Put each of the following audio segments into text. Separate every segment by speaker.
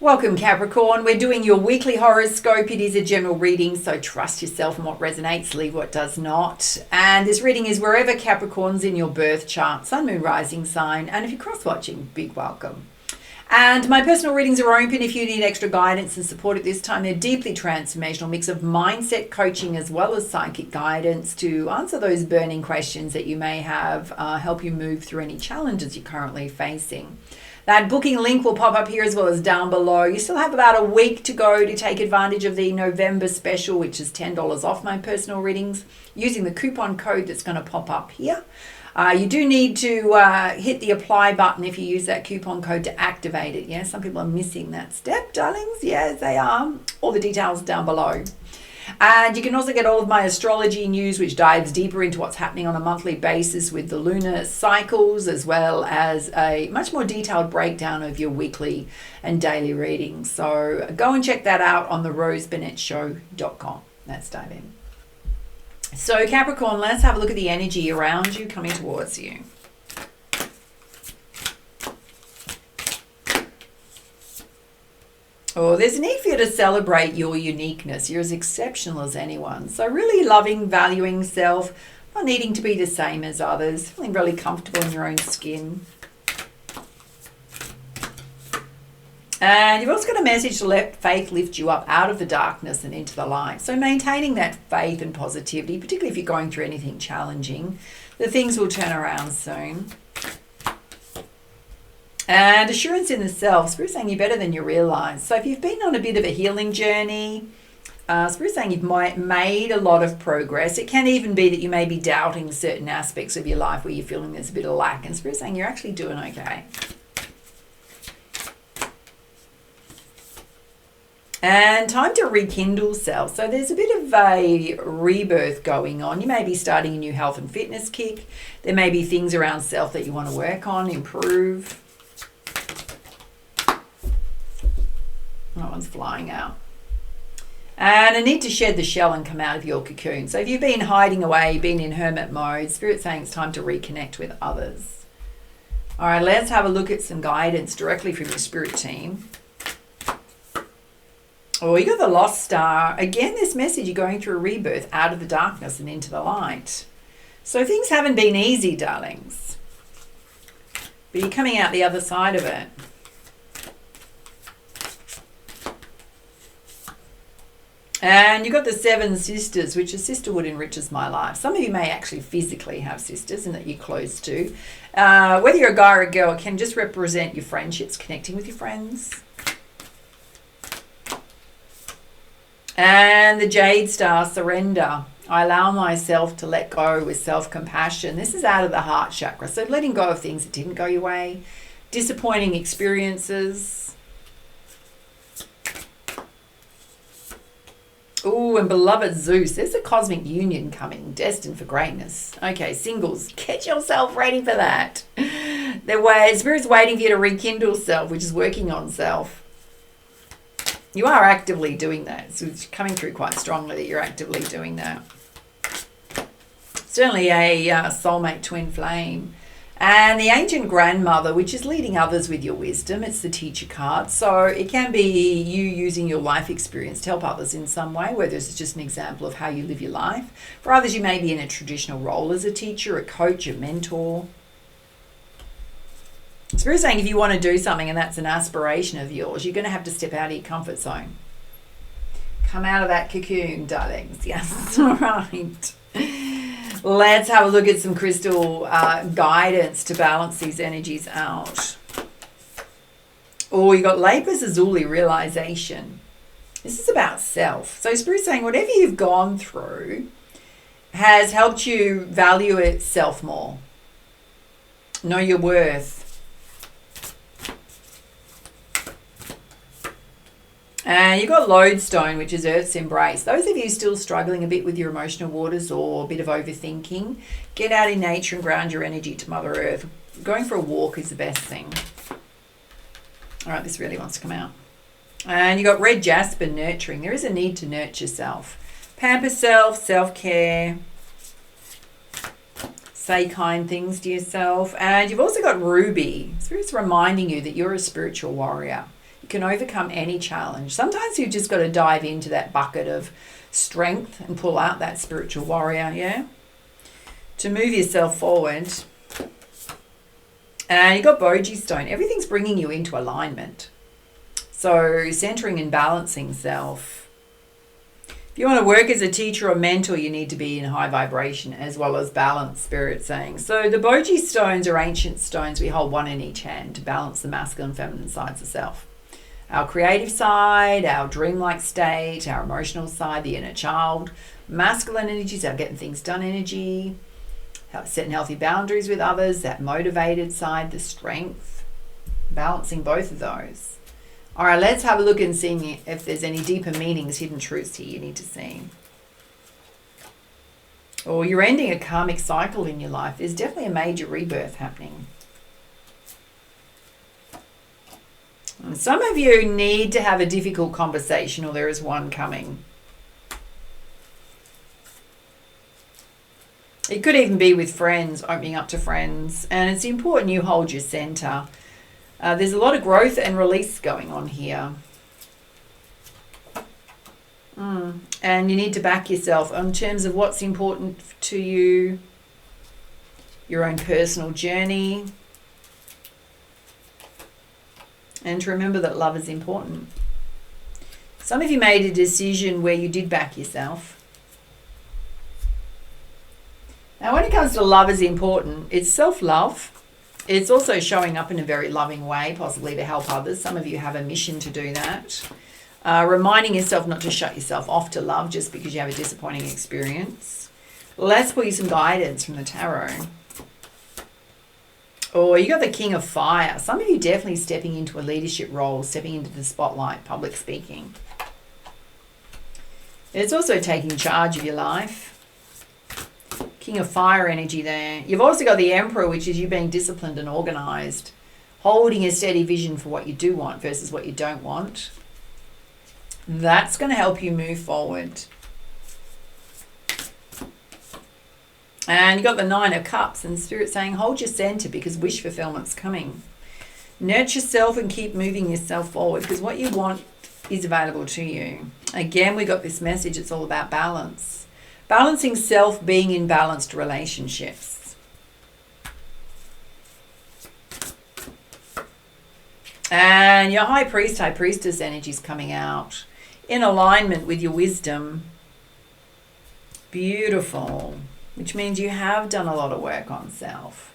Speaker 1: Welcome, Capricorn. We're doing your weekly horoscope. It is a general reading, so trust yourself in what resonates, leave what does not. And this reading is wherever Capricorn's in your birth chart, sun, moon, rising sign. And if you're cross-watching, big welcome. And my personal readings are open if you need extra guidance and support at this time. They're deeply transformational, mix of mindset coaching as well as psychic guidance to answer those burning questions that you may have, help you move through any challenges you're currently facing. That booking link will pop up here as well as down below. You still have about a week to go to take advantage of the November special, which is $10 off my personal readings, using the coupon code that's going to pop up here. You do need to hit the apply button if you use that coupon code to activate it. Yeah, some people are missing that step, darlings. Yes, they are. All the details down below. And you can also get all of my astrology news, which dives deeper into what's happening on a monthly basis with the lunar cycles, as well as a much more detailed breakdown of your weekly and daily readings. So go and check that out on theroseburnettShow.com. Let's dive in. So Capricorn, let's have a look at the energy around you coming towards you. Oh, there's a need for you to celebrate your uniqueness. You're as exceptional as anyone. So really loving, valuing self, not needing to be the same as others, feeling really comfortable in your own skin. And you've also got a message to let faith lift you up out of the darkness and into the light. So maintaining that faith and positivity, particularly if you're going through anything challenging, the things will turn around soon. And assurance in the self. Spirit's saying you're better than you realize. So if you've been on a bit of a healing journey, Spirit's saying you've made a lot of progress. It can even be that you may be doubting certain aspects of your life where you're feeling there's a bit of lack. And Spirit's saying you're actually doing okay. And time to rekindle self. So there's a bit of a rebirth going on. You may be starting a new health and fitness kick. There may be things around self that you want to work on, improve. That one's flying out. And a need to shed the shell and come out of your cocoon. So if you've been hiding away, been in hermit mode, Spirit's saying it's time to reconnect with others. All right, let's have a look at some guidance directly from your spirit team. Oh, you got the Lost Star. Again, this message, you're going through a rebirth out of the darkness and into the light. So things haven't been easy, darlings. But you're coming out the other side of it. And you've got the Seven Sisters, which is sisterhood enriches my life. Some of you may actually physically have sisters and that you're close to. Whether you're a guy or a girl, it can just represent your friendships, connecting with your friends. And the Jade Star, surrender. I allow myself to let go with self-compassion. This is out of the heart chakra. So letting go of things that didn't go your way, disappointing experiences. Oh, and beloved Zeus, there's a cosmic union coming, destined for greatness. Okay, singles, get yourself ready for that. Spirit's waiting for you to rekindle self, which is working on self. You are actively doing that. So it's coming through quite strongly that you're actively doing that. Certainly a soulmate twin flame. And the ancient grandmother, which is leading others with your wisdom. It's the teacher card. So it can be you using your life experience to help others in some way, whether it's just an example of how you live your life. For others, you may be in a traditional role as a teacher, a coach, a mentor. Spirit's saying if you want to do something and that's an aspiration of yours, you're going to have to step out of your comfort zone. Come out of that cocoon, darlings. Yes, all right. Let's have a look at some crystal guidance to balance these energies out. Oh, you got Lapis Lazuli, realization. This is about self. So Spirit's saying whatever you've gone through has helped you value itself more. Know your worth. And you've got Lodestone, which is Earth's embrace. Those of you still struggling a bit with your emotional waters or a bit of overthinking, get out in nature and ground your energy to Mother Earth. Going for a walk is the best thing. All right, this really wants to come out. And you've got Red Jasper, nurturing. There is a need to nurture self. Pamper self, self-care. Say kind things to yourself. And you've also got Ruby. Spirit's reminding you that you're a spiritual warrior. You're can overcome any challenge. Sometimes you've just got to dive into that bucket of strength and pull out that spiritual warrior, yeah? To move yourself forward. And you've got Boji Stone. Everything's bringing you into alignment. So centering and balancing self. If you want to work as a teacher or mentor, you need to be in high vibration as well as balance, Spirit saying. So the Boji stones are ancient stones. We hold one in each hand to balance the masculine and feminine sides of self. Our creative side, our dreamlike state, our emotional side, the inner child. Masculine energies, our getting things done energy. Setting healthy boundaries with others, that motivated side, the strength. Balancing both of those. All right, let's have a look and see if there's any deeper meanings, hidden truths here you need to see. Or you're ending a karmic cycle in your life. There's definitely a major rebirth happening. And some of you need to have a difficult conversation, or there is one coming. It could even be with friends, opening up to friends. And it's important you hold your center. There's a lot of growth and release going on here. And you need to back yourself in terms of what's important to you, your own personal journey. And to remember that love is important. Some of you made a decision where you did back yourself. Now, when it comes to love is important, it's self-love. It's also showing up in a very loving way, possibly to help others. Some of you have a mission to do that. Reminding yourself not to shut yourself off to love just because you have a disappointing experience. Let's pull you some guidance from the tarot. Or you got the King of Fire. Some of you definitely stepping into a leadership role, stepping into the spotlight, public speaking. It's also taking charge of your life. King of Fire energy there. You've also got the Emperor, which is you being disciplined and organized, holding a steady vision for what you do want versus what you don't want. That's going to help you move forward. And you've got the Nine of Cups, and Spirit saying hold your center because wish fulfillment's coming. Nurture yourself and keep moving yourself forward because what you want is available to you. Again, we got this message. It's all about balance. Balancing self, being in balanced relationships. And your High Priest, High Priestess energy is coming out in alignment with your wisdom. Beautiful. Which means you have done a lot of work on self.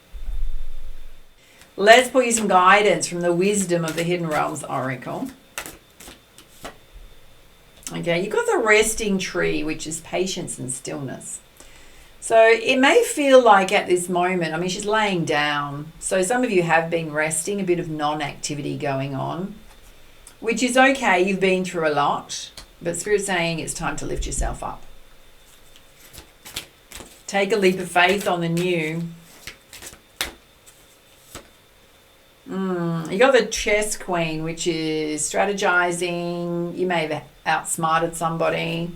Speaker 1: Let's pull you some guidance from the wisdom of the Hidden Realms Oracle. Okay, you've got the resting tree, which is patience and stillness. So it may feel like at this moment, I mean, she's laying down. So some of you have been resting, a bit of non-activity going on, which is okay. You've been through a lot, but Spirit's saying it's time to lift yourself up. Take a leap of faith on the new. You got the Chess Queen, which is strategizing. You may have outsmarted somebody.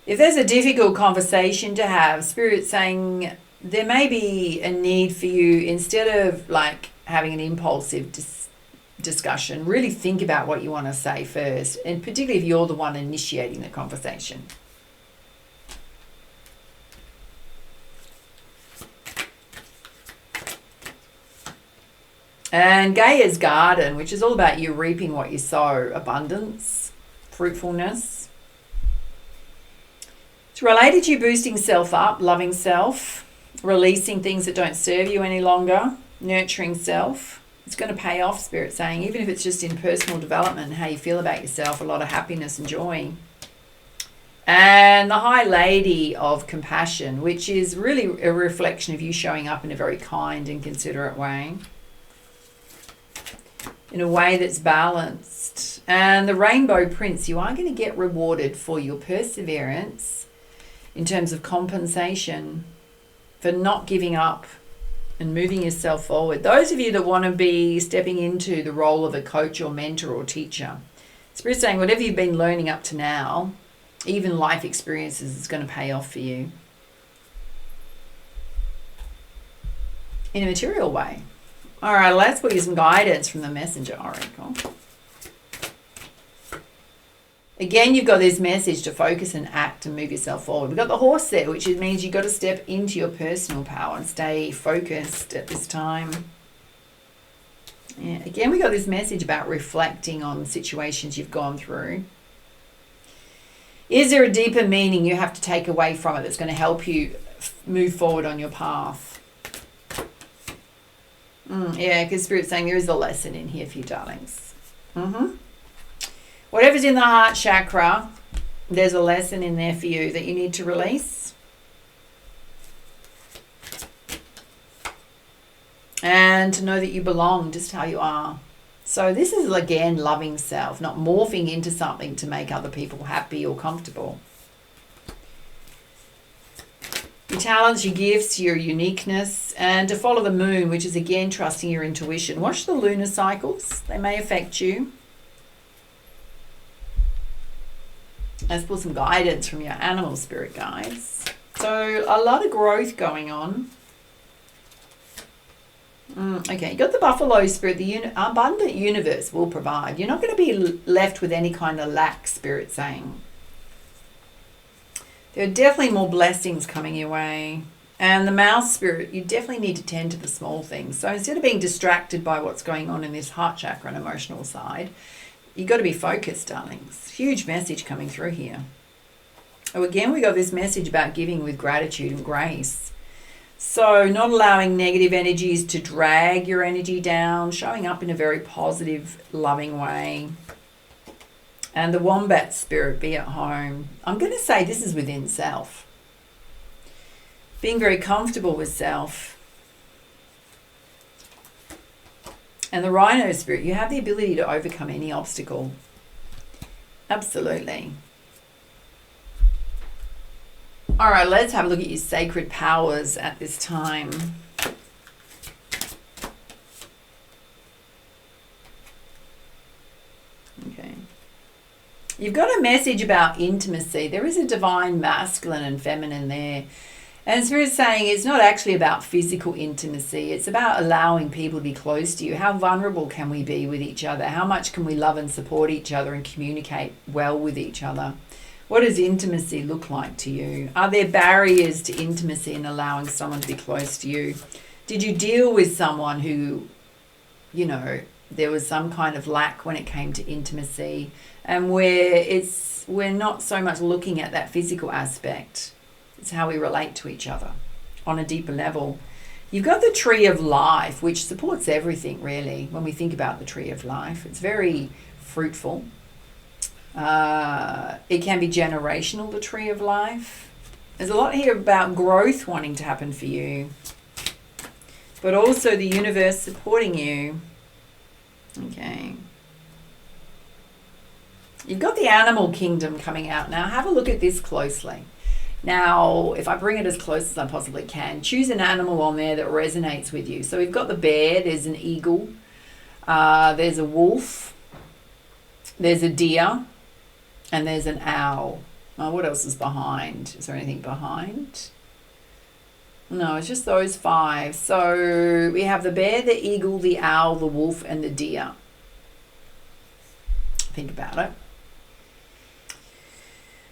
Speaker 1: If there's a difficult conversation to have, Spirit's saying there may be a need for you, instead of like having an impulsive discussion, really think about what you want to say first, and particularly if you're the one initiating the conversation. And Gaia's Garden, which is all about you reaping what you sow, abundance, fruitfulness. It's related to you boosting self up, loving self, releasing things that don't serve you any longer, nurturing self. It's going to pay off, Spirit saying, even if it's just in personal development, how you feel about yourself, a lot of happiness and joy. And the High Lady of Compassion, which is really a reflection of you showing up in a very kind and considerate way, in a way that's balanced. And the Rainbow Prince, you are going to get rewarded for your perseverance in terms of compensation for not giving up and moving yourself forward. Those of you that want to be stepping into the role of a coach or mentor or teacher, Spirit's saying whatever you've been learning up to now, even life experiences, is going to pay off for you in a material way. All right, let's put you some guidance from the Messenger Oracle. Again, you've got this message to focus and act and move yourself forward. We've got the horse there, which means you've got to step into your personal power and stay focused at this time. Yeah, again, we got this message about reflecting on situations you've gone through. Is there a deeper meaning you have to take away from it that's going to help you move forward on your path? Yeah, because Spirit's saying there is a lesson in here for you, darlings. Whatever's in the heart chakra, there's a lesson in there for you that you need to release. And to know that you belong just how you are. So this is, again, loving self, not morphing into something to make other people happy or comfortable. Your talents, your gifts, your uniqueness, and to follow the moon, which is, again, trusting your intuition. Watch the lunar cycles. They may affect you. Let's pull some guidance from your animal spirit guides. So a lot of growth going on. Okay, you got the buffalo spirit. The abundant universe will provide. You're not going to be left with any kind of lack, Spirit saying. There are definitely more blessings coming your way. And the mouse spirit, you definitely need to tend to the small things. So instead of being distracted by what's going on in this heart chakra and emotional side, you've got to be focused, darlings. Huge message coming through here. Oh, again, we got this message about giving with gratitude and grace. So not allowing negative energies to drag your energy down, showing up in a very positive, loving way. And the wombat spirit, be at home. I'm going to say this is within self. Being very comfortable with self. And the rhino spirit, you have the ability to overcome any obstacle. Absolutely. All right, let's have a look at your sacred powers at this time. Okay. You've got a message about intimacy. There is a divine masculine and feminine there. And Spirit's saying it's not actually about physical intimacy. It's about allowing people to be close to you. How vulnerable can we be with each other? How much can we love and support each other and communicate well with each other? What does intimacy look like to you? Are there barriers to intimacy in allowing someone to be close to you? Did you deal with someone who, you know, there was some kind of lack when it came to intimacy, and where we're not so much looking at that physical aspect. It's how we relate to each other on a deeper level. You've got the tree of life, which supports everything, really, when we think about the tree of life. It's very fruitful. It can be generational, the tree of life. There's a lot here about growth wanting to happen for you, but also the universe supporting you. Okay. You've got the animal kingdom coming out now. Have a look at this closely. Now, if I bring it as close as I possibly can, choose an animal on there that resonates with you. So we've got the bear, there's an eagle, there's a wolf, there's a deer, and there's an owl. What else is behind? Is there anything behind? No, it's just those five. So we have the bear, the eagle, the owl, the wolf, and the deer. Think about it.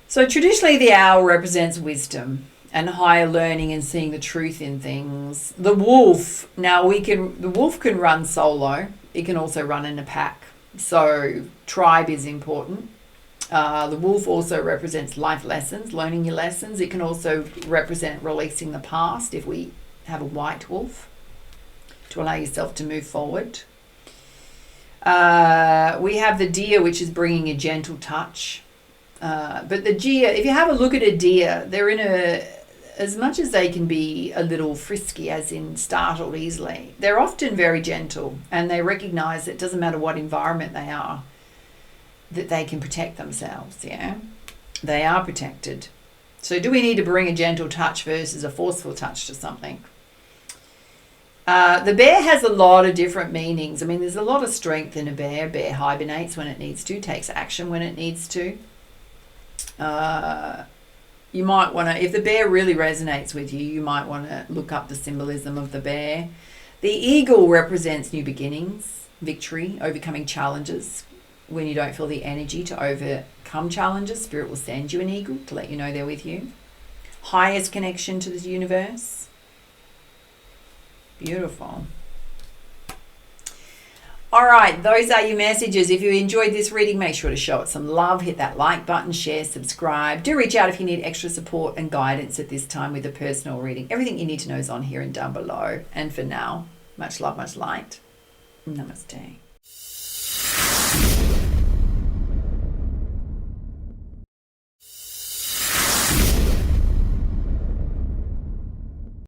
Speaker 1: So traditionally the owl represents wisdom and higher learning and seeing the truth in things. The wolf, the wolf can run solo. It can also run in a pack. So tribe is important. The wolf also represents life lessons, learning your lessons. It can also represent releasing the past if we have a white wolf, to allow yourself to move forward. We have the deer, which is bringing a gentle touch. But the deer, if you have a look at a deer, they're as much as they can be a little frisky, as in startled easily, they're often very gentle, and they recognize that it doesn't matter what environment they are, that they can protect themselves. Yeah, they are protected. So do we need to bring a gentle touch versus a forceful touch to something? The bear has a lot of different meanings. I mean, there's a lot of strength in a bear. Bear hibernates when it needs to, takes action when it needs to. You might want to, if the bear really resonates with you, you might want to look up the symbolism of the bear. The eagle represents new beginnings, victory, overcoming challenges when you don't feel the energy to overcome overcome challenges, Spirit will send you an eagle to let you know they're with you. Highest connection to the universe. Beautiful. All right, those are your messages. If you enjoyed this reading, make sure to show it some love. Hit that like button, share, subscribe. Do reach out if you need extra support and guidance at this time with a personal reading. Everything you need to know is on here and down below. And for now, much love, much light. Namaste.